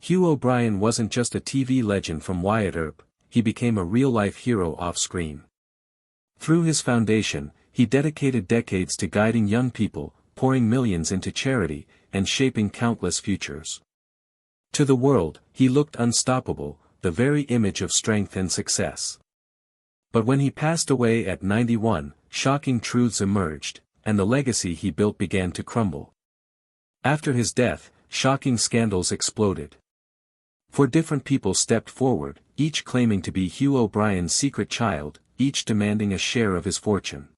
Hugh O'Brien wasn't just a TV legend from Wyatt Earp, he became a real-life hero off-screen. Through his foundation, he dedicated decades to guiding young people, pouring millions into charity, and shaping countless futures. To the world, he looked unstoppable, the very image of strength and success. But when he passed away at 91, shocking truths emerged, and the legacy he built began to crumble. After his death, shocking scandals exploded. 4 different people stepped forward, each claiming to be Hugh O'Brien's secret child, each demanding a share of his fortune.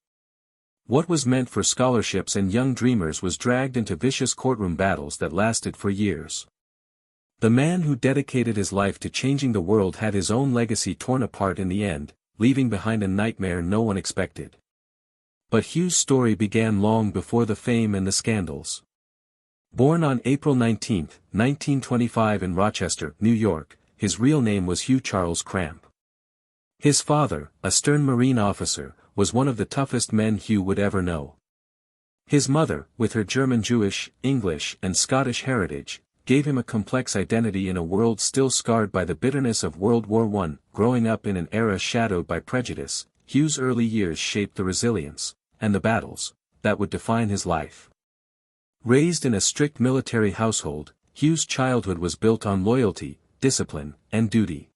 What was meant for scholarships and young dreamers was dragged into vicious courtroom battles that lasted for years. The man who dedicated his life to changing the world had his own legacy torn apart in the end, leaving behind a nightmare no one expected. But Hugh's story began long before the fame and the scandals. Born on April 19, 1925 in Rochester, New York, his real name was Hugh Charles Cramp. His father, a stern Marine officer, was one of the toughest men Hugh would ever know. His mother, with her German Jewish, English, and Scottish heritage, gave him a complex identity in a world still scarred by the bitterness of World War I. Growing up in an era shadowed by prejudice, Hugh's early years shaped the resilience, and the battles, that would define his life. Raised in a strict military household, Hugh's childhood was built on loyalty, discipline, and duty.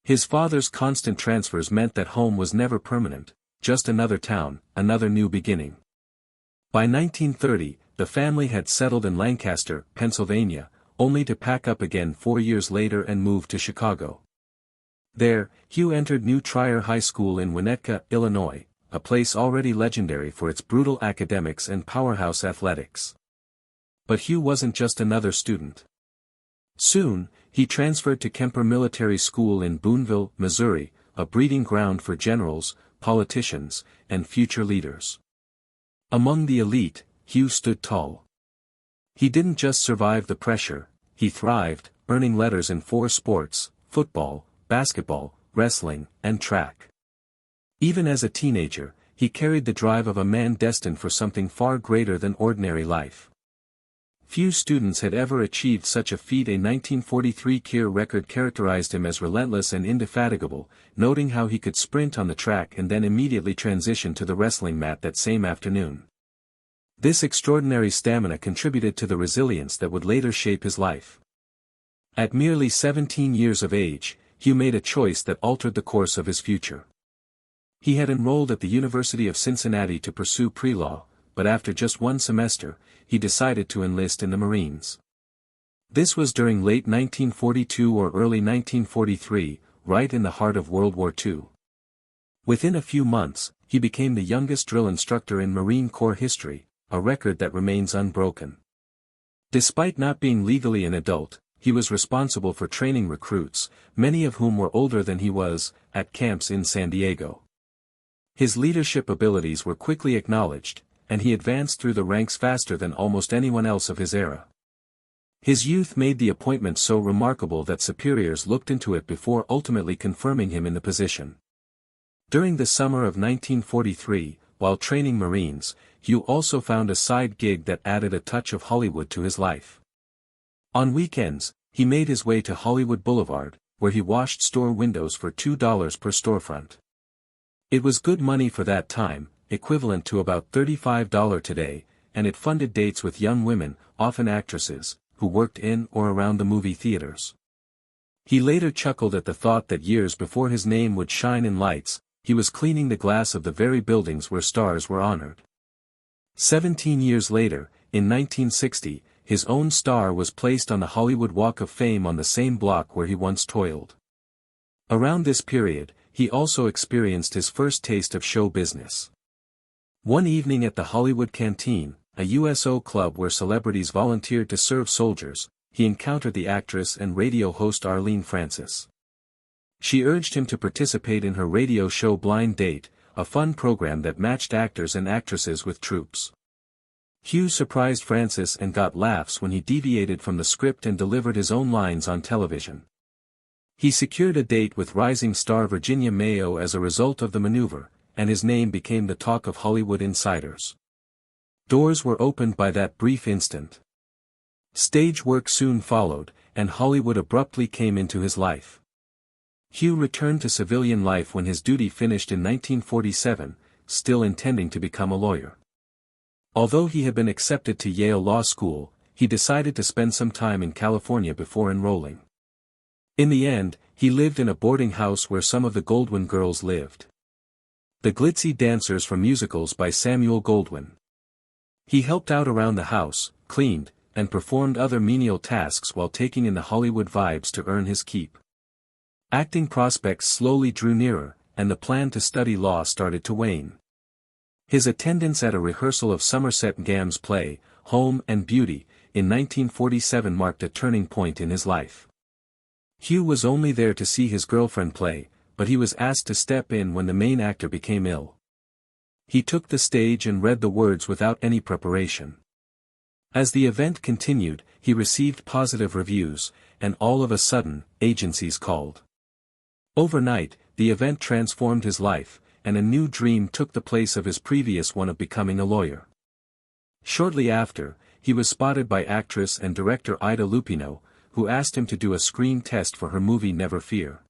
His father's constant transfers meant that home was never permanent, just another town, another new beginning. By 1930, the family had settled in Lancaster, Pennsylvania, only to pack up again 4 years later and move to Chicago. There, Hugh entered New Trier High School in Winnetka, Illinois, a place already legendary for its brutal academics and powerhouse athletics. But Hugh wasn't just another student. Soon, he transferred to Kemper Military School in Boonville, Missouri, a breeding ground for generals, politicians, and future leaders. Among the elite, Hugh stood tall. He didn't just survive the pressure, he thrived, earning letters in 4 sports: football, basketball, wrestling, and track. Even as a teenager, he carried the drive of a man destined for something far greater than ordinary life. Few students had ever achieved such a feat. A 1943 Keir record characterized him as relentless and indefatigable, noting how he could sprint on the track and then immediately transition to the wrestling mat that same afternoon. This extraordinary stamina contributed to the resilience that would later shape his life. At merely 17 years of age, Hugh made a choice that altered the course of his future. He had enrolled at the University of Cincinnati to pursue pre-law, but after just 1 semester, he decided to enlist in the Marines. This was during late 1942 or early 1943, right in the heart of World War II. Within a few months, he became the youngest drill instructor in Marine Corps history, a record that remains unbroken. Despite not being legally an adult, he was responsible for training recruits, many of whom were older than he was, at camps in San Diego. His leadership abilities were quickly acknowledged, and he advanced through the ranks faster than almost anyone else of his era. His youth made the appointment so remarkable that superiors looked into it before ultimately confirming him in the position. During the summer of 1943, while training Marines, Hugh also found a side gig that added a touch of Hollywood to his life. On weekends, he made his way to Hollywood Boulevard, where he washed store windows for $2 per storefront. It was good money for that time, equivalent to about $35 today, and it funded dates with young women, often actresses, who worked in or around the movie theaters. He later chuckled at the thought that years before his name would shine in lights, he was cleaning the glass of the very buildings where stars were honored. 17 years later, in 1960, his own star was placed on the Hollywood Walk of Fame on the same block where he once toiled. Around this period, he also experienced his first taste of show business. One evening at the Hollywood Canteen, a USO club where celebrities volunteered to serve soldiers, he encountered the actress and radio host Arlene Francis. She urged him to participate in her radio show Blind Date, a fun program that matched actors and actresses with troops. Hugh surprised Francis and got laughs when he deviated from the script and delivered his own lines on television. He secured a date with rising star Virginia Mayo as a result of the maneuver, and his name became the talk of Hollywood insiders. Doors were opened by that brief instant. Stage work soon followed, and Hollywood abruptly came into his life. Hugh returned to civilian life when his duty finished in 1947, still intending to become a lawyer. Although he had been accepted to Yale Law School, he decided to spend some time in California before enrolling. In the end, he lived in a boarding house where some of the Goldwyn girls lived. The Glitzy Dancers from musicals by Samuel Goldwyn. He helped out around the house, cleaned, and performed other menial tasks while taking in the Hollywood vibes to earn his keep. Acting prospects slowly drew nearer, and the plan to study law started to wane. His attendance at a rehearsal of Somerset Maugham's play, Home and Beauty, in 1947 marked a turning point in his life. Hugh was only there to see his girlfriend play, but he was asked to step in when the main actor became ill. He took the stage and read the words without any preparation. As the event continued, he received positive reviews, and all of a sudden, agencies called. Overnight, the event transformed his life, and a new dream took the place of his previous one of becoming a lawyer. Shortly after, he was spotted by actress and director Ida Lupino, who asked him to do a screen test for her movie Never Fear.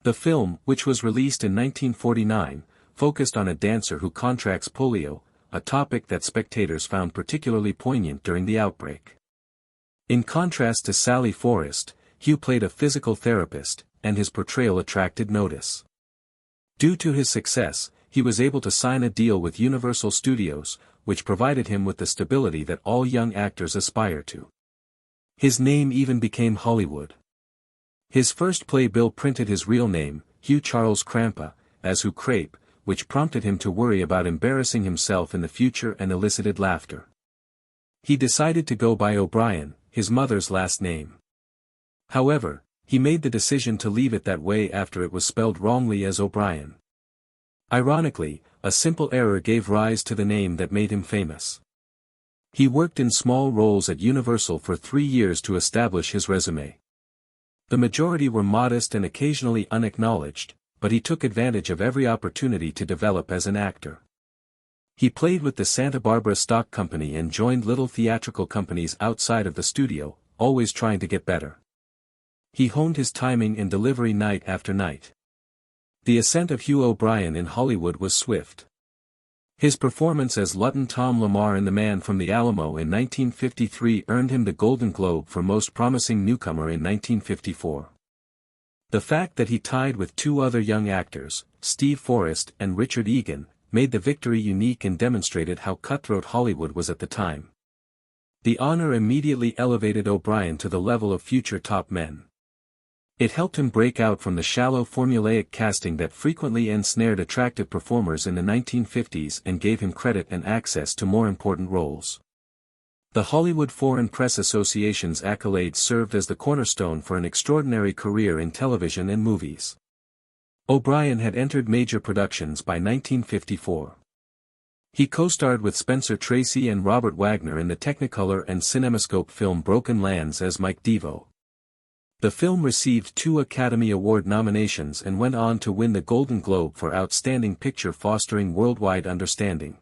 The film, which was released in 1949, focused on a dancer who contracts polio, a topic that spectators found particularly poignant during the outbreak. In contrast to Sally Forrest, Hugh played a physical therapist, and his portrayal attracted notice. Due to his success, he was able to sign a deal with Universal Studios, which provided him with the stability that all young actors aspire to. His name even became Hollywood. His first playbill printed his real name, Hugh Charles Crampa, as Hugh Crape, which prompted him to worry about embarrassing himself in the future and elicited laughter. He decided to go by O'Brien, his mother's last name. However, he made the decision to leave it that way after it was spelled wrongly as O'Brien. Ironically, a simple error gave rise to the name that made him famous. He worked in small roles at Universal for 3 years to establish his resume. The majority were modest and occasionally unacknowledged, but he took advantage of every opportunity to develop as an actor. He played with the Santa Barbara Stock Company and joined little theatrical companies outside of the studio, always trying to get better. He honed his timing and delivery night after night. The ascent of Hugh O'Brien in Hollywood was swift. His performance as Lutton Tom Lamar in The Man from the Alamo in 1953 earned him the Golden Globe for Most Promising Newcomer in 1954. The fact that he tied with 2 other young actors, Steve Forrest and Richard Egan, made the victory unique and demonstrated how cutthroat Hollywood was at the time. The honor immediately elevated O'Brien to the level of future top men. It helped him break out from the shallow formulaic casting that frequently ensnared attractive performers in the 1950s and gave him credit and access to more important roles. The Hollywood Foreign Press Association's accolades served as the cornerstone for an extraordinary career in television and movies. O'Brien had entered major productions by 1954. He co-starred with Spencer Tracy and Robert Wagner in the Technicolor and CinemaScope film Broken Lands as Mike Devo. The film received 2 Academy Award nominations and went on to win the Golden Globe for Outstanding Picture, fostering worldwide understanding.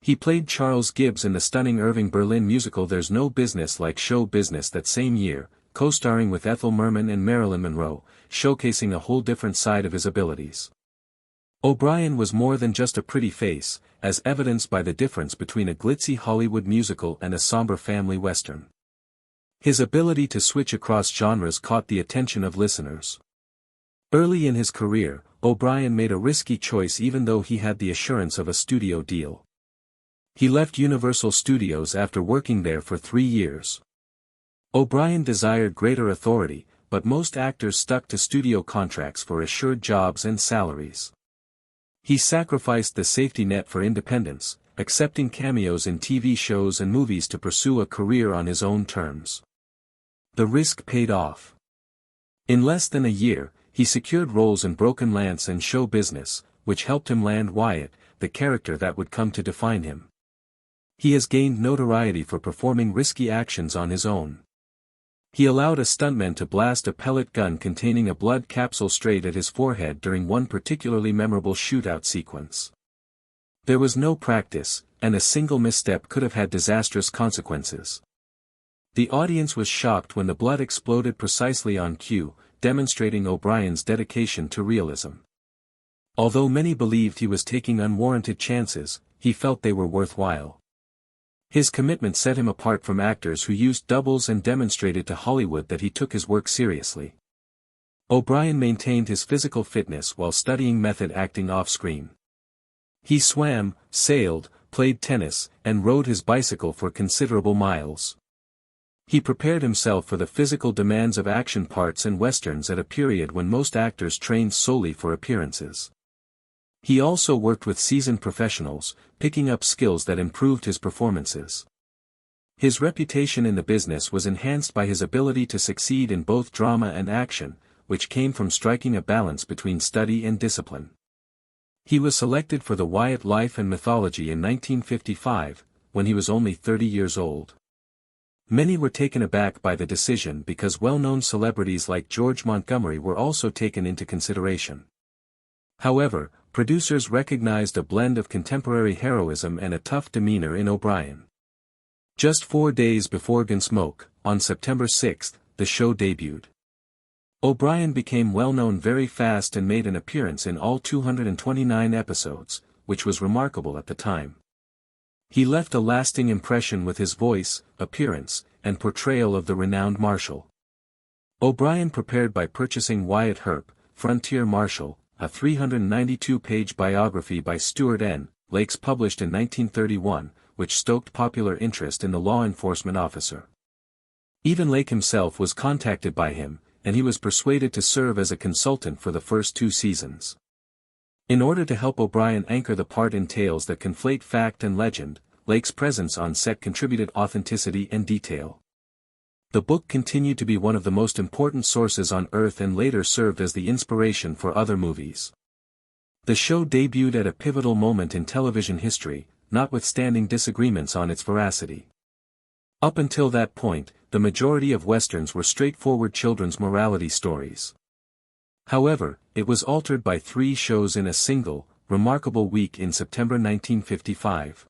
He played Charles Gibbs in the stunning Irving Berlin musical There's No Business Like Show Business that same year, co-starring with Ethel Merman and Marilyn Monroe, showcasing a whole different side of his abilities. O'Brien was more than just a pretty face, as evidenced by the difference between a glitzy Hollywood musical and a somber family western. His ability to switch across genres caught the attention of listeners. Early in his career, O'Brien made a risky choice even though he had the assurance of a studio deal. He left Universal Studios after working there for 3 years. O'Brien desired greater authority, but most actors stuck to studio contracts for assured jobs and salaries. He sacrificed the safety net for independence, accepting cameos in TV shows and movies to pursue a career on his own terms. The risk paid off. In less than a year, he secured roles in Broken Lance and Show Business, which helped him land Wyatt, the character that would come to define him. He has gained notoriety for performing risky actions on his own. He allowed a stuntman to blast a pellet gun containing a blood capsule straight at his forehead during one particularly memorable shootout sequence. There was no practice, and a single misstep could have had disastrous consequences. The audience was shocked when the blood exploded precisely on cue, demonstrating O'Brien's dedication to realism. Although many believed he was taking unwarranted chances, he felt they were worthwhile. His commitment set him apart from actors who used doubles and demonstrated to Hollywood that he took his work seriously. O'Brien maintained his physical fitness while studying method acting off-screen. He swam, sailed, played tennis, and rode his bicycle for considerable miles. He prepared himself for the physical demands of action parts and westerns at a period when most actors trained solely for appearances. He also worked with seasoned professionals, picking up skills that improved his performances. His reputation in the business was enhanced by his ability to succeed in both drama and action, which came from striking a balance between study and discipline. He was selected for the Wyatt Life and Mythology in 1955, when he was only 30 years old. Many were taken aback by the decision because well-known celebrities like George Montgomery were also taken into consideration. However, producers recognized a blend of contemporary heroism and a tough demeanor in O'Brien. Just 4 days before Gunsmoke, on September 6, the show debuted. O'Brien became well-known very fast and made an appearance in all 229 episodes, which was remarkable at the time. He left a lasting impression with his voice, appearance, and portrayal of the renowned Marshal. O'Brien prepared by purchasing Wyatt Earp, Frontier Marshal, a 392-page biography by Stuart N. Lakes published in 1931, which stoked popular interest in the law enforcement officer. Even Lake himself was contacted by him, and he was persuaded to serve as a consultant for the first 2 seasons. In order to help O'Brien anchor the part in tales that conflate fact and legend, Lake's presence on set contributed authenticity and detail. The book continued to be one of the most important sources on Earth and later served as the inspiration for other movies. The show debuted at a pivotal moment in television history, notwithstanding disagreements on its veracity. Up until that point, the majority of westerns were straightforward children's morality stories. However, it was altered by 3 shows in a single, remarkable week in September 1955.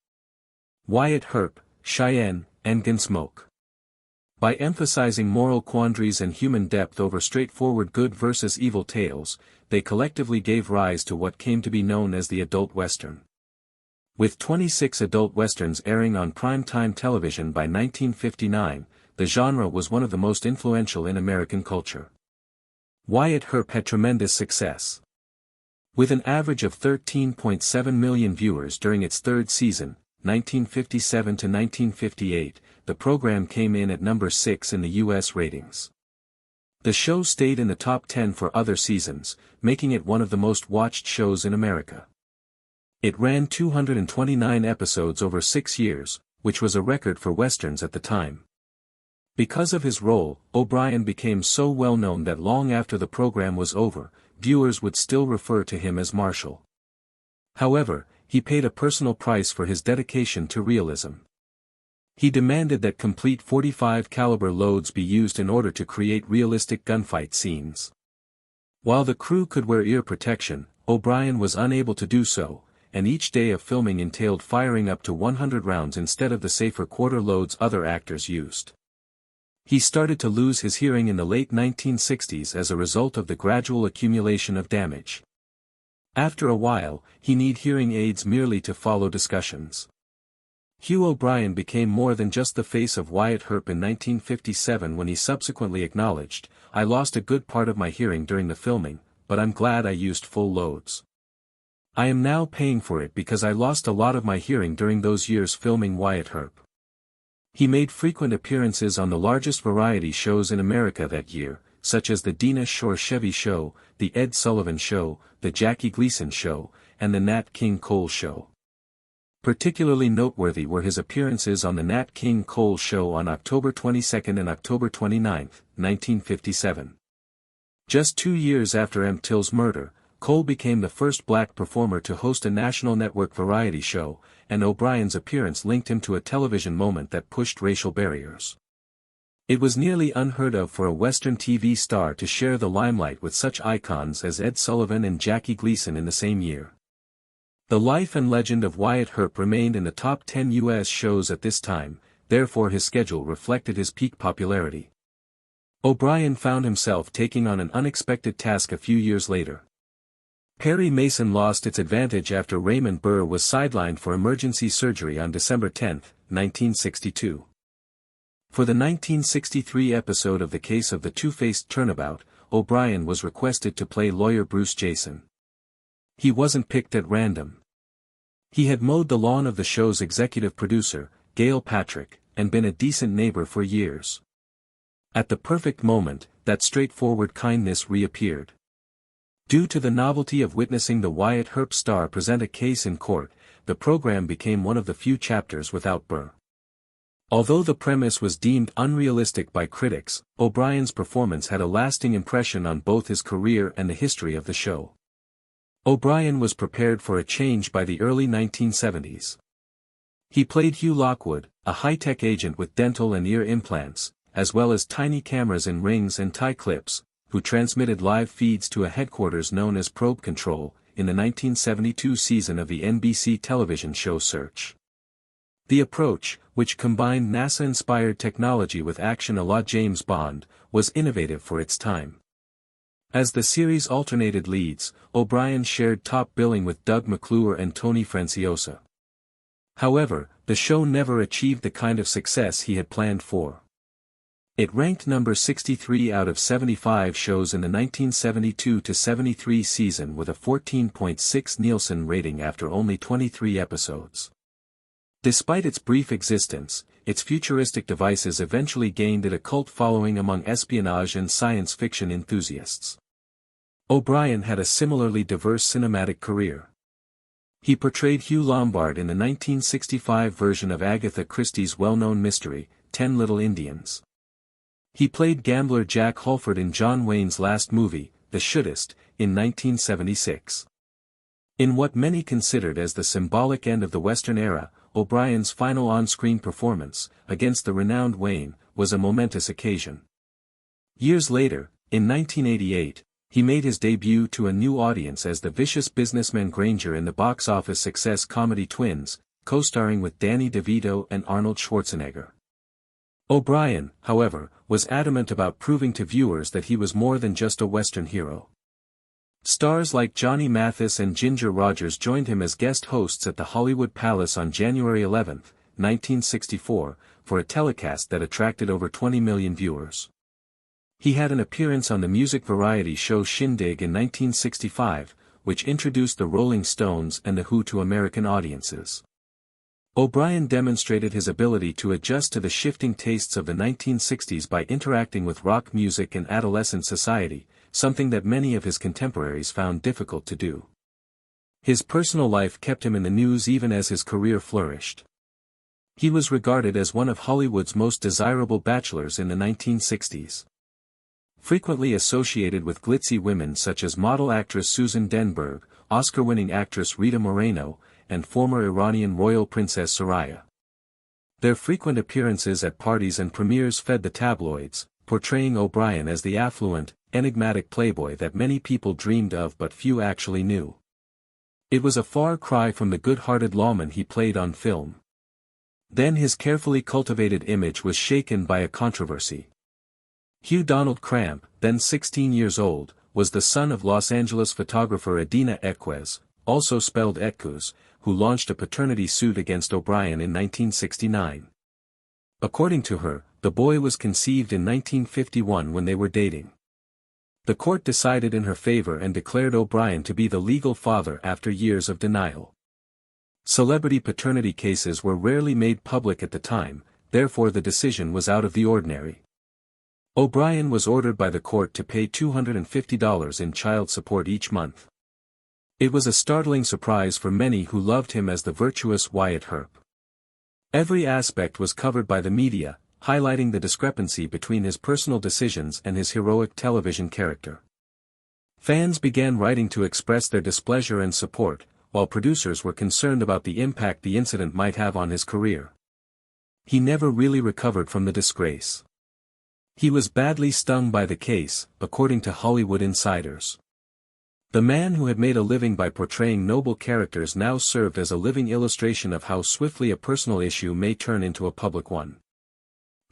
Wyatt Earp, Cheyenne, and Gunsmoke. By emphasizing moral quandaries and human depth over straightforward good versus evil tales, they collectively gave rise to what came to be known as the adult western. With 26 adult westerns airing on prime-time television by 1959, the genre was one of the most influential in American culture. Wyatt Earp had tremendous success. With an average of 13.7 million viewers during its 3rd season, 1957 to 1958, the program came in at number 6 in the U.S. ratings. The show stayed in the top 10 for other seasons, making it one of the most watched shows in America. It ran 229 episodes over 6 years, which was a record for westerns at the time. Because of his role, O'Brien became so well known that long after the program was over, viewers would still refer to him as Marshal. However, he paid a personal price for his dedication to realism. He demanded that complete .45 caliber loads be used in order to create realistic gunfight scenes. While the crew could wear ear protection, O'Brien was unable to do so, and each day of filming entailed firing up to 100 rounds instead of the safer quarter loads other actors used. He started to lose his hearing in the late 1960s as a result of the gradual accumulation of damage. After a while, he needed hearing aids merely to follow discussions. Hugh O'Brien became more than just the face of Wyatt Earp in 1957 when he subsequently acknowledged, "I lost a good part of my hearing during the filming, but I'm glad I used full loads. I am now paying for it because I lost a lot of my hearing during those years filming Wyatt Earp." He made frequent appearances on the largest variety shows in America that year, such as the Dinah Shore Chevy Show, the Ed Sullivan Show, the Jackie Gleason Show, and the Nat King Cole Show. Particularly noteworthy were his appearances on the Nat King Cole Show on October 22 and October 29, 1957. Just 2 years after Emmett Till's murder, Cole became the first black performer to host a national network variety show, and O'Brien's appearance linked him to a television moment that pushed racial barriers. It was nearly unheard of for a Western TV star to share the limelight with such icons as Ed Sullivan and Jackie Gleason in the same year. The life and legend of Wyatt Earp remained in the top 10 U.S. shows at this time, therefore his schedule reflected his peak popularity. O'Brien found himself taking on an unexpected task a few years later. Perry Mason lost its advantage after Raymond Burr was sidelined for emergency surgery on December 10, 1962. For the 1963 episode of The Case of the Two-Faced Turnabout, O'Brien was requested to play lawyer Bruce Jason. He wasn't picked at random. He had mowed the lawn of the show's executive producer, Gail Patrick, and been a decent neighbor for years. At the perfect moment, that straightforward kindness reappeared. Due to the novelty of witnessing the Wyatt Earp star present a case in court, the program became one of the few chapters without Burr. Although the premise was deemed unrealistic by critics, O'Brien's performance had a lasting impression on both his career and the history of the show. O'Brien was prepared for a change by the early 1970s. He played Hugh Lockwood, a high-tech agent with dental and ear implants, as well as tiny cameras in rings and tie clips, who transmitted live feeds to a headquarters known as Probe Control, in the 1972 season of the NBC television show Search. The approach, which combined NASA-inspired technology with action a la James Bond, was innovative for its time. As the series alternated leads, O'Brien shared top billing with Doug McClure and Tony Franciosa. However, the show never achieved the kind of success he had planned for. It ranked number 63 out of 75 shows in the 1972-73 season with a 14.6 Nielsen rating after only 23 episodes. Despite its brief existence, its futuristic devices eventually gained it a cult following among espionage and science fiction enthusiasts. O'Brien had a similarly diverse cinematic career. He portrayed Hugh Lombard in the 1965 version of Agatha Christie's well-known mystery, 10 Little Indians. He played gambler Jack Holford in John Wayne's last movie, The Shootist, in 1976. In what many considered as the symbolic end of the Western era, O'Brien's final on-screen performance, against the renowned Wayne, was a momentous occasion. Years later, in 1988, he made his debut to a new audience as the vicious businessman Granger in the box office success comedy Twins, co-starring with Danny DeVito and Arnold Schwarzenegger. O'Brien, however, was adamant about proving to viewers that he was more than just a Western hero. Stars like Johnny Mathis and Ginger Rogers joined him as guest hosts at the Hollywood Palace on January 11, 1964, for a telecast that attracted over 20 million viewers. He had an appearance on the music variety show Shindig in 1965, which introduced the Rolling Stones and The Who to American audiences. O'Brien demonstrated his ability to adjust to the shifting tastes of the 1960s by interacting with rock music and adolescent society, something that many of his contemporaries found difficult to do. His personal life kept him in the news even as his career flourished. He was regarded as one of Hollywood's most desirable bachelors in the 1960s. Frequently associated with glitzy women such as model actress Susan Denberg, Oscar-winning actress Rita Moreno, and former Iranian royal princess Soraya. Their frequent appearances at parties and premieres fed the tabloids, portraying O'Brien as the affluent, enigmatic playboy that many people dreamed of but few actually knew. It was a far cry from the good-hearted lawman he played on film. Then his carefully cultivated image was shaken by a controversy. Hugh Donald Cramp, then 16 years old, was the son of Los Angeles photographer Adina Equez, also spelled Etkuz, who launched a paternity suit against O'Brien in 1969. According to her, the boy was conceived in 1951 when they were dating. The court decided in her favor and declared O'Brien to be the legal father after years of denial. Celebrity paternity cases were rarely made public at the time, therefore the decision was out of the ordinary. O'Brien was ordered by the court to pay $250 in child support each month. It was a startling surprise for many who loved him as the virtuous Wyatt Earp. Every aspect was covered by the media, highlighting the discrepancy between his personal decisions and his heroic television character. Fans began writing to express their displeasure and support, while producers were concerned about the impact the incident might have on his career. He never really recovered from the disgrace. He was badly stung by the case, according to Hollywood insiders. The man who had made a living by portraying noble characters now served as a living illustration of how swiftly a personal issue may turn into a public one.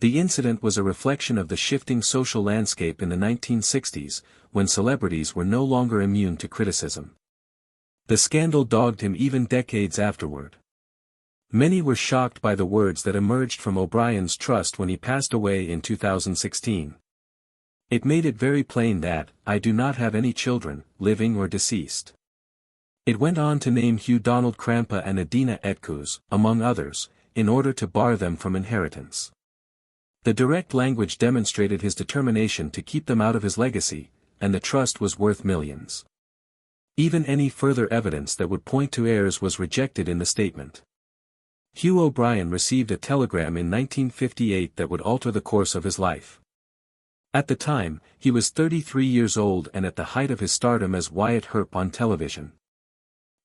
The incident was a reflection of the shifting social landscape in the 1960s, when celebrities were no longer immune to criticism. The scandal dogged him even decades afterward. Many were shocked by the words that emerged from O'Brien's trust when he passed away in 2016. It made it very plain that, "I do not have any children, living or deceased." It went on to name Hugh Donald Krampa and Adina Etkuz, among others, in order to bar them from inheritance. The direct language demonstrated his determination to keep them out of his legacy, and the trust was worth millions. Even any further evidence that would point to heirs was rejected in the statement. Hugh O'Brien received a telegram in 1958 that would alter the course of his life. At the time, he was 33 years old and at the height of his stardom as Wyatt Earp on television.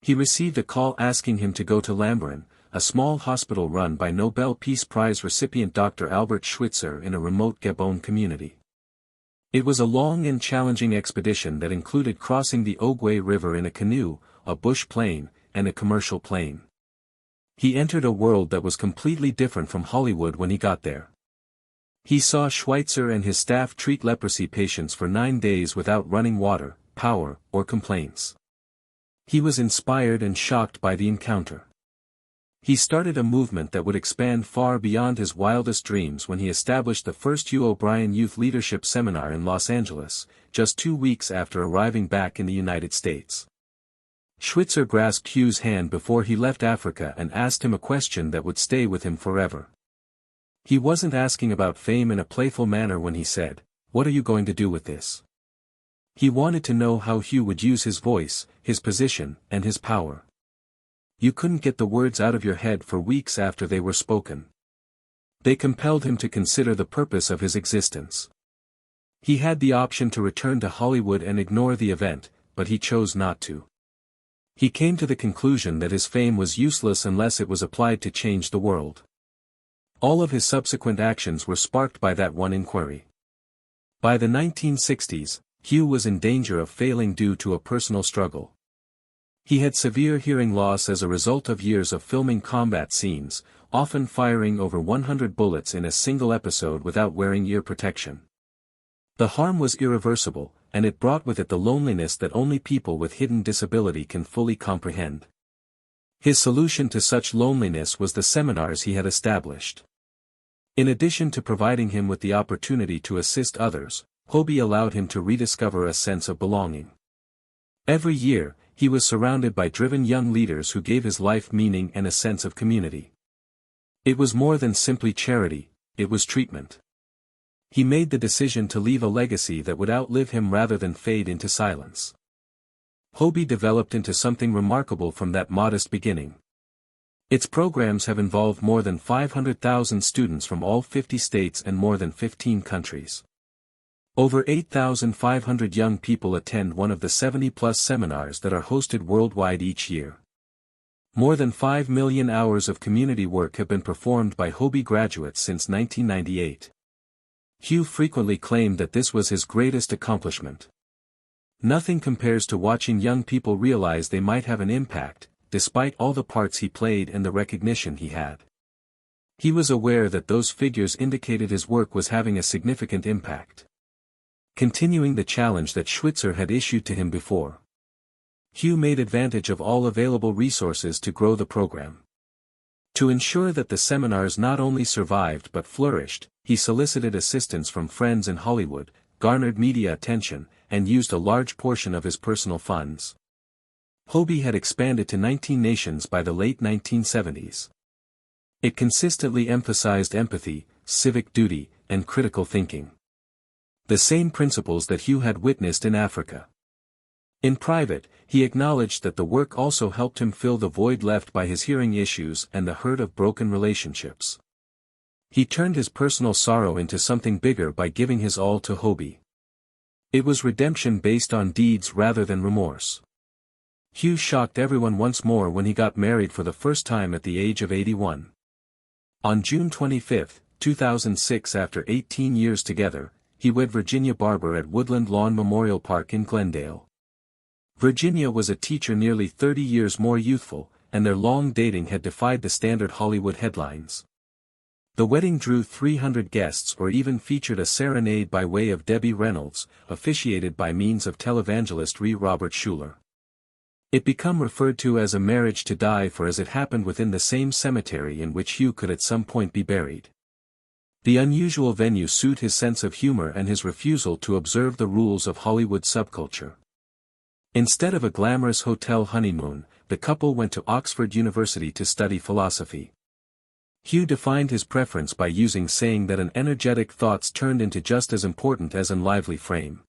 He received a call asking him to go to Lambaréné, a small hospital run by Nobel Peace Prize recipient Dr. Albert Schweitzer in a remote Gabon community. It was a long and challenging expedition that included crossing the Ogwe River in a canoe, a bush plane, and a commercial plane. He entered a world that was completely different from Hollywood when he got there. He saw Schweitzer and his staff treat leprosy patients for 9 days without running water, power, or complaints. He was inspired and shocked by the encounter. He started a movement that would expand far beyond his wildest dreams when he established the first Hugh O'Brien Youth Leadership Seminar in Los Angeles, just 2 weeks after arriving back in the United States. Schweitzer grasped Hugh's hand before he left Africa and asked him a question that would stay with him forever. He wasn't asking about fame in a playful manner when he said, "What are you going to do with this?" He wanted to know how Hugh would use his voice, his position, and his power. You couldn't get the words out of your head for weeks after they were spoken. They compelled him to consider the purpose of his existence. He had the option to return to Hollywood and ignore the event, but he chose not to. He came to the conclusion that his fame was useless unless it was applied to change the world. All of his subsequent actions were sparked by that one inquiry. By the 1960s, Hugh was in danger of failing due to a personal struggle. He had severe hearing loss as a result of years of filming combat scenes, often firing over 100 bullets in a single episode without wearing ear protection. The harm was irreversible, and it brought with it the loneliness that only people with hidden disability can fully comprehend. His solution to such loneliness was the seminars he had established. In addition to providing him with the opportunity to assist others, Hobie allowed him to rediscover a sense of belonging. Every year, he was surrounded by driven young leaders who gave his life meaning and a sense of community. It was more than simply charity, it was treatment. He made the decision to leave a legacy that would outlive him rather than fade into silence. Hobie developed into something remarkable from that modest beginning. Its programs have involved more than 500,000 students from all 50 states and more than 15 countries. Over 8,500 young people attend one of the 70-plus seminars that are hosted worldwide each year. More than 5 million hours of community work have been performed by Hobie graduates since 1998. Hugh frequently claimed that this was his greatest accomplishment. Nothing compares to watching young people realize they might have an impact, despite all the parts he played and the recognition he had. He was aware that those figures indicated his work was having a significant impact. Continuing the challenge that Schweitzer had issued to him before, Hugh made advantage of all available resources to grow the program. To ensure that the seminars not only survived but flourished, he solicited assistance from friends in Hollywood, garnered media attention, and used a large portion of his personal funds. Hobie had expanded to 19 nations by the late 1970s. It consistently emphasized empathy, civic duty, and critical thinking. The same principles that Hugh had witnessed in Africa. In private, he acknowledged that the work also helped him fill the void left by his hearing issues and the hurt of broken relationships. He turned his personal sorrow into something bigger by giving his all to Hobie. It was redemption based on deeds rather than remorse. Hugh shocked everyone once more when he got married for the first time at the age of 81. On June 25, 2006, after 18 years together, he wed Virginia Barber at Woodland Lawn Memorial Park in Glendale. Virginia was a teacher nearly 30 years more youthful, and their long dating had defied the standard Hollywood headlines. The wedding drew 300 guests or even featured a serenade by way of Debbie Reynolds, officiated by means of televangelist Robert Schuller. It became referred to as a marriage to die for, as it happened within the same cemetery in which Hugh could at some point be buried. The unusual venue suited his sense of humor and his refusal to observe the rules of Hollywood subculture. Instead of a glamorous hotel honeymoon, the couple went to Oxford University to study philosophy. Hugh defined his preference by using saying that an energetic thoughts turned into just as important as an lively frame.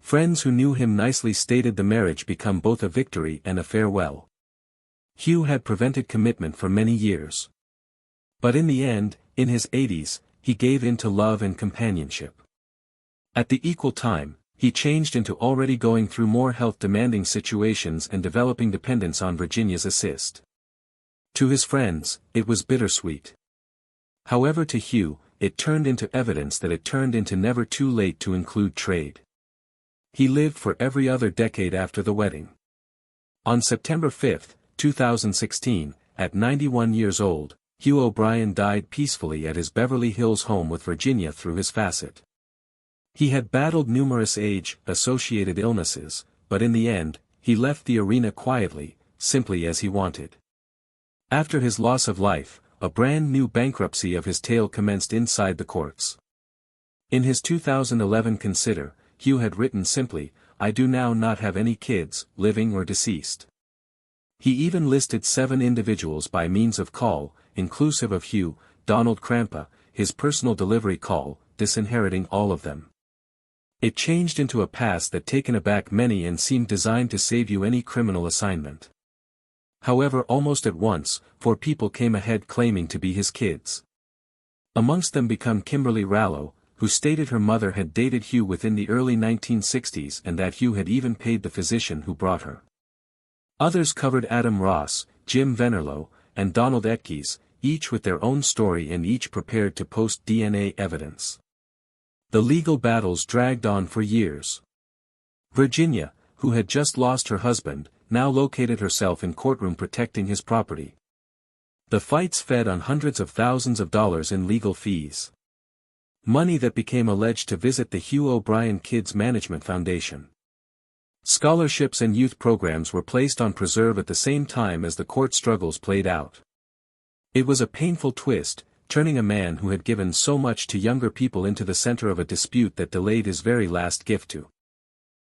Friends who knew him nicely stated the marriage become both a victory and a farewell. Hugh had prevented commitment for many years. But in the end, in his 80s, he gave in to love and companionship. At the equal time, he changed into already going through more health-demanding situations and developing dependence on Virginia's assist. To his friends, it was bittersweet. However, to Hugh, it turned into evidence that it turned into never too late to include trade. He lived for every other decade after the wedding. On September 5, 2016, at 91 years old, Hugh O'Brian died peacefully at his Beverly Hills home with Virginia through his facet. He had battled numerous age-associated illnesses, but in the end, he left the arena quietly, simply as he wanted. After his loss of life, a brand new bankruptcy of his tale commenced inside the courts. In his 2011 Consider, Hugh had written simply, "I do now not have any kids, living or deceased." He even listed 7 individuals by means of call, inclusive of Hugh, Donald Crampa, his personal delivery call, disinheriting all of them. It changed into a past that taken aback many and seemed designed to save you any criminal assignment. However, almost at once, 4 people came ahead claiming to be his kids. Amongst them became Kimberly Rallo, who stated her mother had dated Hugh within the early 1960s and that Hugh had even paid the physician who brought her. Others covered Adam Ross, Jim Venerlo, and Donald Etkes, each with their own story and each prepared to post DNA evidence. The legal battles dragged on for years. Virginia, who had just lost her husband, now located herself in courtroom protecting his property. The fights fed on hundreds of thousands of dollars in legal fees. Money that became alleged to visit the Hugh O'Brian Kids Management Foundation. Scholarships and youth programs were placed on preserve at the same time as the court struggles played out. It was a painful twist, turning a man who had given so much to younger people into the center of a dispute that delayed his very last gift to